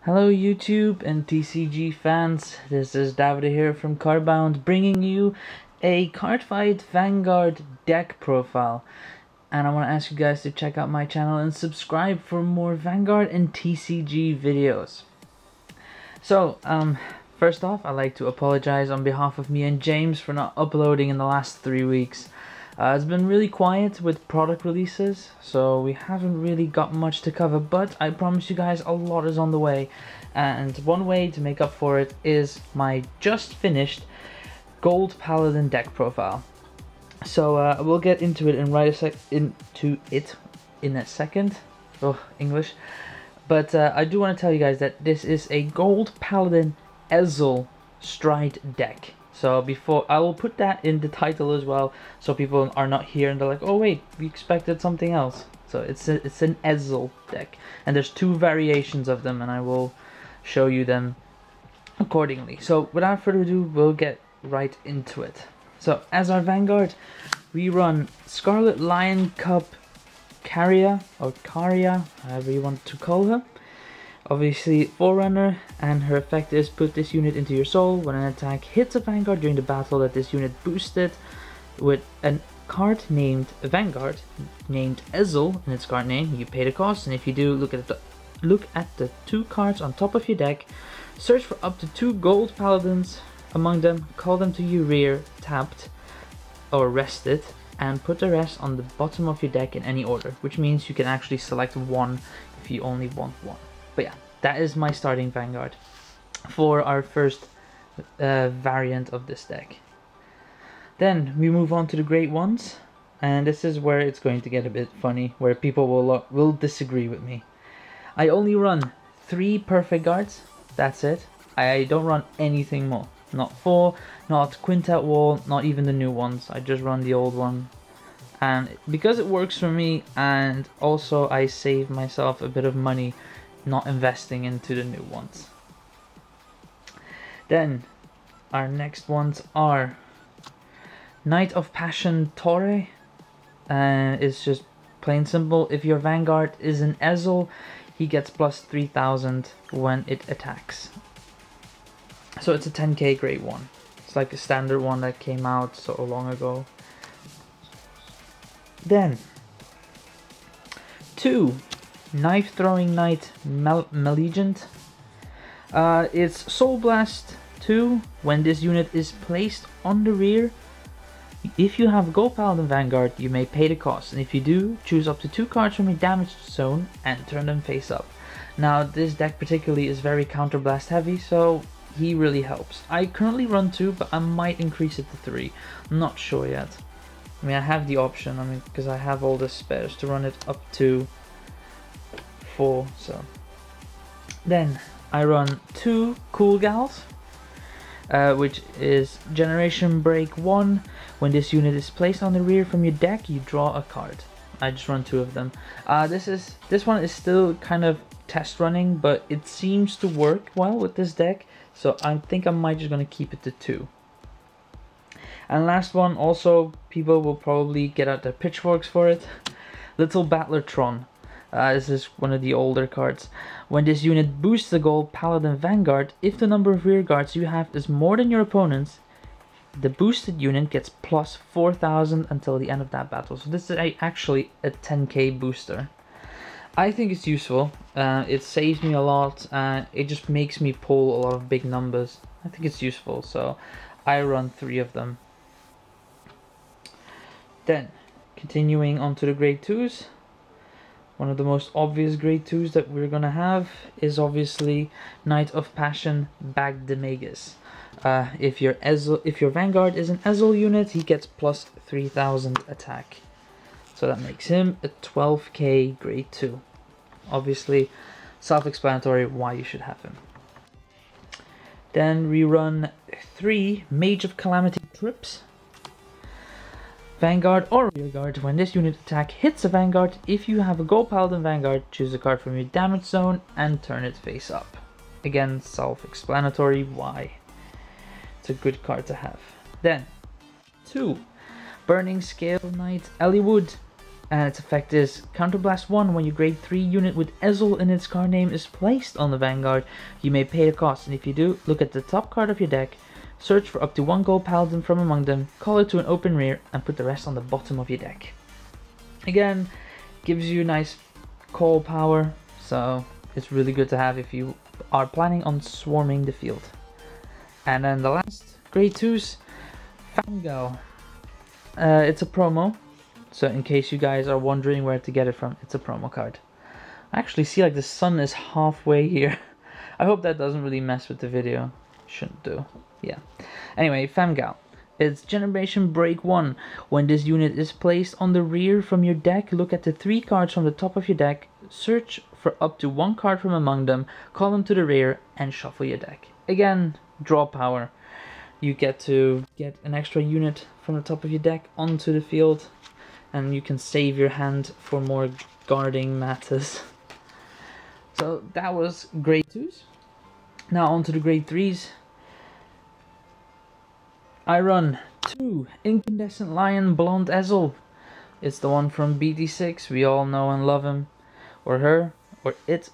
Hello YouTube and TCG fans, this is Davide here from Cardbound bringing you a Cardfight Vanguard deck profile. And I want to ask you guys to check out my channel and subscribe for more Vanguard and TCG videos. So, first off, I'd like to apologize on behalf of me and James for not uploading in the last 3 weeks. It's been really quiet with product releases, so we haven't really got much to cover, but I promise you guys a lot is on the way. And one way to make up for it is my just finished Gold Paladin deck profile. So we'll get into it in a second. Oh, English. But I do want to tell you guys that this is a Gold Paladin Ezel Stride deck. So before, I will put that in the title as well, so people are not here and they're like, oh wait, we expected something else. So it's an Ezel deck, and there's 2 variations of them, and I will show you them accordingly. So without further ado, we'll get right into it. So as our Vanguard, we run Scarlet Lion Cub Caria, or Caria, however you want to call her. Obviously Forerunner, and her effect is put this unit into your soul. When an attack hits a Vanguard during the battle, that this unit boosted with a card named Vanguard, named Ezel in its card name, you pay the cost, and if you do, look at the 2 cards on top of your deck, search for up to 2 gold paladins among them, call them to your rear, tapped or rested, and put the rest on the bottom of your deck in any order, which means you can actually select 1 if you only want 1. But yeah, that is my starting Vanguard for our first variant of this deck. Then we move on to the Great Ones, and this is where it's going to get a bit funny, where people will disagree with me. I only run 3 perfect guards, that's it. I don't run anything more. Not 4, not Quintet Wall, not even the new ones. I just run the old one. And because it works for me, and also I save myself a bit of money not investing into the new ones. Then our next ones are Knight of Passion Torre. It's just plain simple. If your Vanguard is an Ezel, he gets plus 3000 when it attacks. So it's a 10k grade 1. It's like a standard one that came out so long ago. Then 2 Knife Throwing Knight Malignant. It's Soul Blast 2. When this unit is placed on the rear, if you have Gold Paladin Vanguard, you may pay the cost, and if you do, choose up to 2 cards from your damaged zone and turn them face up. Now this deck particularly is very counterblast heavy, so he really helps. I currently run 2, but I might increase it to 3. I'm not sure yet. I mean, I have the option, because I have all the spares to run it up to 4, so. Then I run 2 Cool Gals, which is Generation Break 1. When this unit is placed on the rear from your deck, you draw a card. I just run 2 of them. This one is still kind of test running, but it seems to work well with this deck, so I think I might just gonna keep it to 2. And last one, also people will probably get out their pitchforks for it. Little Battler Tron. This is one of the older cards. When this unit boosts the Gold Paladin Vanguard, if the number of rear guards you have is more than your opponent's, the boosted unit gets plus 4000 until the end of that battle. So this is actually a 10k booster. I think it's useful. It saves me a lot. It just makes me pull a lot of big numbers. I think it's useful, so I run 3 of them. Then, continuing on to the grade 2s. One of the most obvious grade 2s that we're gonna have is obviously Knight of Passion Bagdemagus. If your Vanguard is an Ezel unit, he gets plus 3000 attack. So that makes him a 12k grade 2. Obviously, self-explanatory why you should have him. Then we run 3 Mage of Calamity Trips. Vanguard or Rearguard. When this unit attack hits a Vanguard, if you have a Gold Paladin Vanguard, choose a card from your damage zone and turn it face up. Again, self-explanatory why. It's a good card to have. Then 2 Burning Scale Knight Eliwood. And its effect is Counterblast 1. When your grade 3 unit with Ezel in its card name is placed on the Vanguard, you may pay the cost, and if you do, look at the top card of your deck, search for up to 1 gold paladin from among them, call it to an open rear, and put the rest on the bottom of your deck. Again, gives you nice call power, so it's really good to have if you are planning on swarming the field. And then the last, grade 2's Vanguard. It's a promo. So in case you guys are wondering where to get it from, it's a promo card. I actually see like the sun is halfway here. I hope that doesn't really mess with the video. Shouldn't do. Yeah. Anyway, Vanguard. It's Generation Break 1. When this unit is placed on the rear from your deck, look at the 3 cards from the top of your deck, search for up to 1 card from among them, call them to the rear, and shuffle your deck. Again, draw power. You get to get an extra unit from the top of your deck onto the field, and you can save your hand for more guarding matters. So that was grade 2's. Now on to the grade 3's. I run 2 Incandescent Lion Blonde Ezel. It's the one from BT6, we all know and love him. Or her, or it.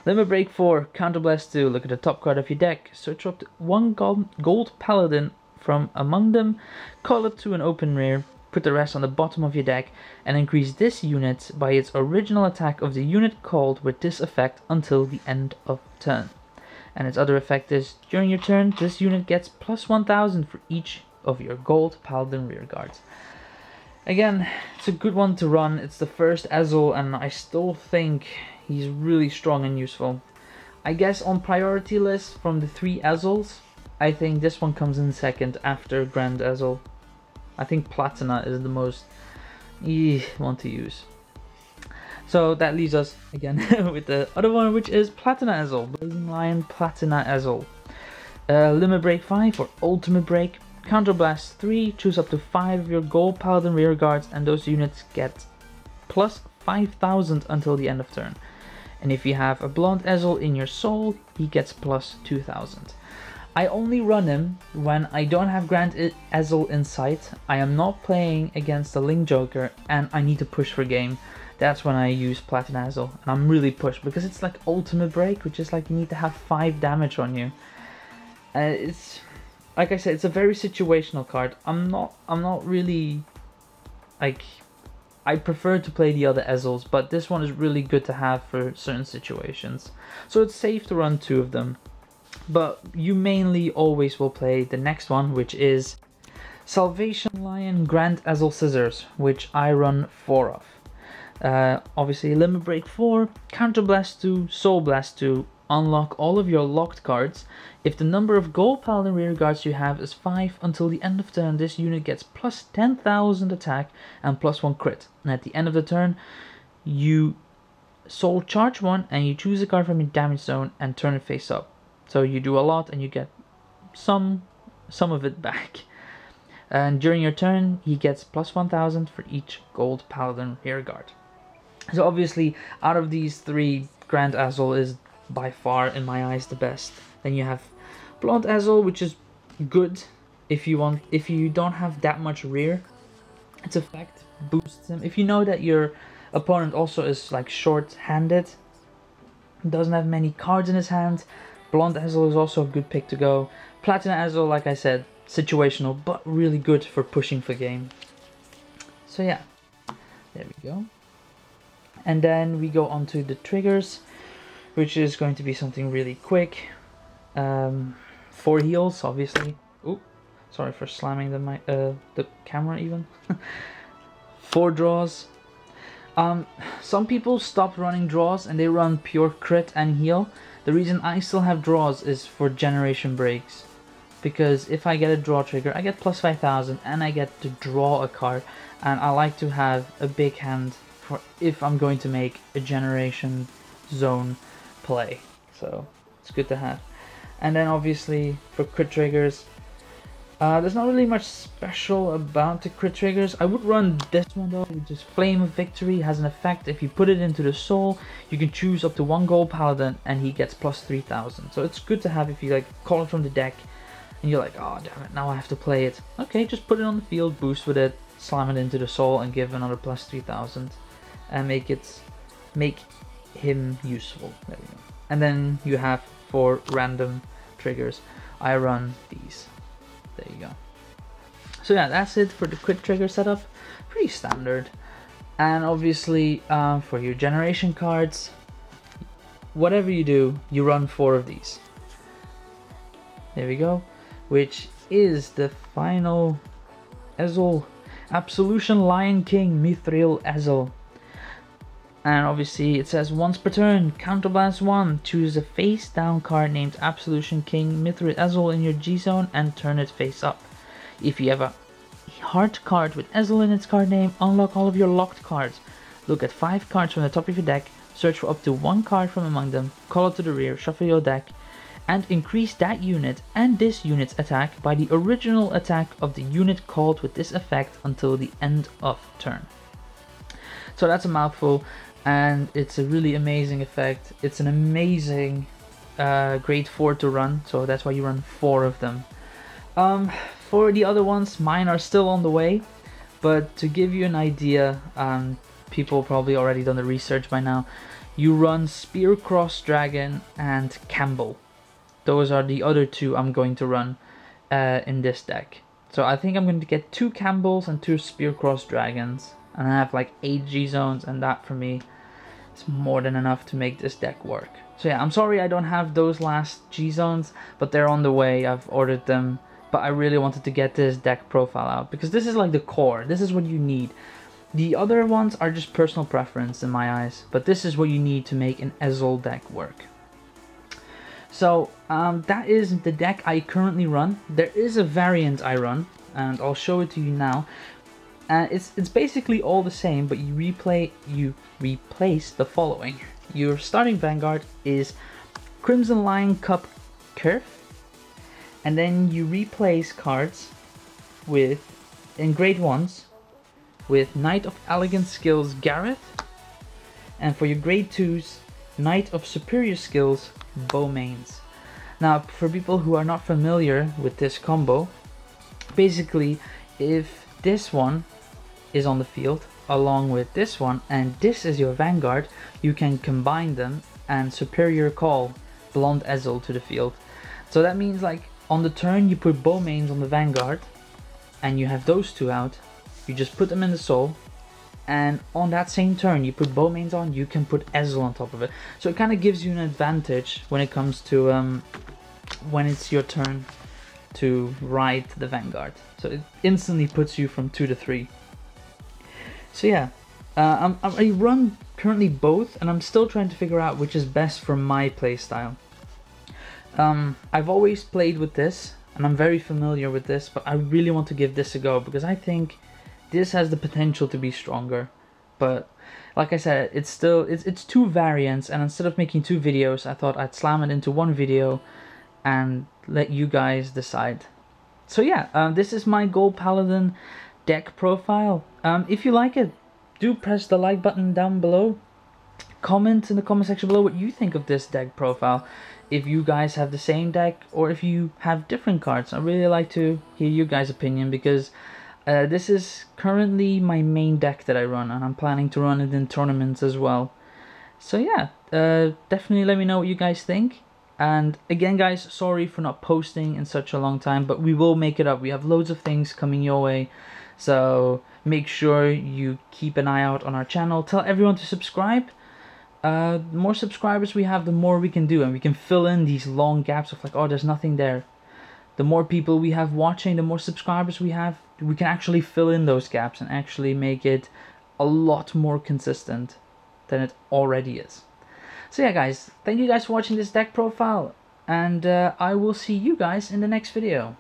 Limit Break 4, Counterblast 2, look at the top card of your deck. Search up to 1 gold paladin from among them, call it to an open rear, put the rest on the bottom of your deck, and increase this unit by its original attack of the unit called with this effect until the end of turn. And its other effect is, during your turn, this unit gets plus 1000 for each of your gold paladin rear guards. Again, it's a good one to run. It's the first Ezel, and I still think he's really strong and useful. I guess on priority list from the 3 Ezels, I think this one comes in second after Grand Ezel. I think Platina is the most one to use. So that leaves us again with the other one, which is Platina Ezel, Blazing Lion Platina Ezel. Limit Break 5 or Ultimate Break. Counterblast 3, choose up to 5 of your gold paladin rear guards, and those units get plus 5000 until the end of turn. And if you have a Blonde Ezel in your soul, he gets plus 2000. I only run him when I don't have Grand Ezel in sight, I am not playing against the Link Joker, and I need to push for game. That's when I use Platina Ezel, and I'm really pushed because it's like Ultimate Break, which is like you need to have 5 damage on you. It's like I said, it's a very situational card. I'm not really like, I prefer to play the other Ezels, but this one is really good to have for certain situations. So it's safe to run 2 of them. But you mainly always will play the next one, which is Salvation Lion Grand Ezel Scissors, which I run 4 of. Obviously Limit Break 4, Counterblast 2, Soul Blast 2, unlock all of your locked cards. If the number of gold paladin rear guards you have is 5, until the end of turn this unit gets plus 10,000 attack and plus 1 crit. And at the end of the turn you soul charge 1 and you choose a card from your damage zone and turn it face up. So you do a lot and you get some of it back. And during your turn he gets plus 1000 for each gold paladin rear guard. So obviously out of these 3, Grand Ezel is by far in my eyes the best. Then you have Blonde Ezel, which is good if you don't have that much rear. Its effect boosts him. If you know that your opponent also is like short-handed, doesn't have many cards in his hand, Blonde Ezel is also a good pick to go. Platina Ezel, like I said, situational, but really good for pushing for game. So yeah, there we go. And then we go on to the triggers, which is going to be something really quick. 4 heals, obviously. Ooh, sorry for slamming the camera even. 4 draws. Some people stopped running draws and they run pure crit and heal. The reason I still have draws is for generation breaks, because if I get a draw trigger, I get plus 5000 and I get to draw a card, and I like to have a big hand for if I'm going to make a generation zone play, so it's good to have. And then obviously for crit triggers, there's not really much special about the crit triggers. I would run this one though, which is Flame of Victory. Has an effect, if you put it into the soul, you can choose up to 1 gold paladin and he gets plus 3000. So it's good to have if you like call it from the deck and you're like, oh damn it, now I have to play it. Okay, just put it on the field, boost with it, slam it into the soul and give another plus 3000. and make him useful. There we go. And then you have 4 random triggers. I run these. There you go. So yeah, that's it for the quick trigger setup. Pretty standard. And obviously for your generation cards, whatever you do, you run 4 of these. There we go. Which is the final Ezel, Absolution Lion King Mithril Ezel. And obviously it says once per turn, counterblast 1, choose a face down card named Absolution King Mithril Ezel in your G zone and turn it face up. If you have a heart card with Ezel in its card name, unlock all of your locked cards. Look at 5 cards from the top of your deck, search for up to 1 card from among them, call it to the rear, shuffle your deck, and increase that unit and this unit's attack by the original attack of the unit called with this effect until the end of turn. So that's a mouthful, and it's a really amazing effect. It's an amazing grade 4 to run, so that's why you run 4 of them. For the other ones, mine are still on the way, but to give you an idea, people probably already done the research by now, you run Spear Cross Dragon and Campbell. Those are the other 2 I'm going to run in this deck. So I think I'm going to get 2 Campbells and 2 Spear Cross Dragons, and I have like 8 G zones, and that for me is more than enough to make this deck work. So yeah, I'm sorry I don't have those last G zones, but they're on the way. I've ordered them, but I really wanted to get this deck profile out because this is like the core. This is what you need. The other ones are just personal preference in my eyes, but this is what you need to make an Ezel deck work. So that is the deck I currently run. There is a variant I run, and I'll show it to you now. It's basically all the same, but you replace the following. Your starting Vanguard is Crimson Lion Cup Curve, and then you replace cards with, in grade 1s, with Knight of Elegant Skills Gareth, and for your grade 2s, Knight of Superior Skills Bowmains. Now, for people who are not familiar with this combo, basically if this one is on the field along with this one and this is your Vanguard, you can combine them and Superior Call Blonde Ezel to the field. So that means like on the turn you put Bowmains on the Vanguard and you have those 2 out, you just put them in the soul, and on that same turn you put Bowmains on, you can put Ezel on top of it. So it kind of gives you an advantage when it comes to when it's your turn to ride the Vanguard. So it instantly puts you from 2 to 3. So yeah, I run currently both, and I'm still trying to figure out which is best for my playstyle. I've always played with this, and I'm very familiar with this, but I really want to give this a go because I think this has the potential to be stronger. But like I said, it's 2 variants, and instead of making 2 videos, I thought I'd slam it into 1 video and let you guys decide. So yeah, this is my Gold Paladin deck profile. If you like it, do press the like button down below. Comment in the comment section below what you think of this deck profile. If you guys have the same deck or if you have different cards. I'd really like to hear you guys' opinion because this is currently my main deck that I run, and I'm planning to run it in tournaments as well. So yeah, definitely let me know what you guys think. And again guys, sorry for not posting in such a long time, but we will make it up. We have loads of things coming your way, so make sure you keep an eye out on our channel. Tell everyone to subscribe. The more subscribers we have, the more we can do, and we can fill in these long gaps of like, oh, there's nothing there. The more people we have watching, the more subscribers we have, we can actually fill in those gaps and actually make it a lot more consistent than it already is. So yeah guys, thank you guys for watching this deck profile, and I will see you guys in the next video.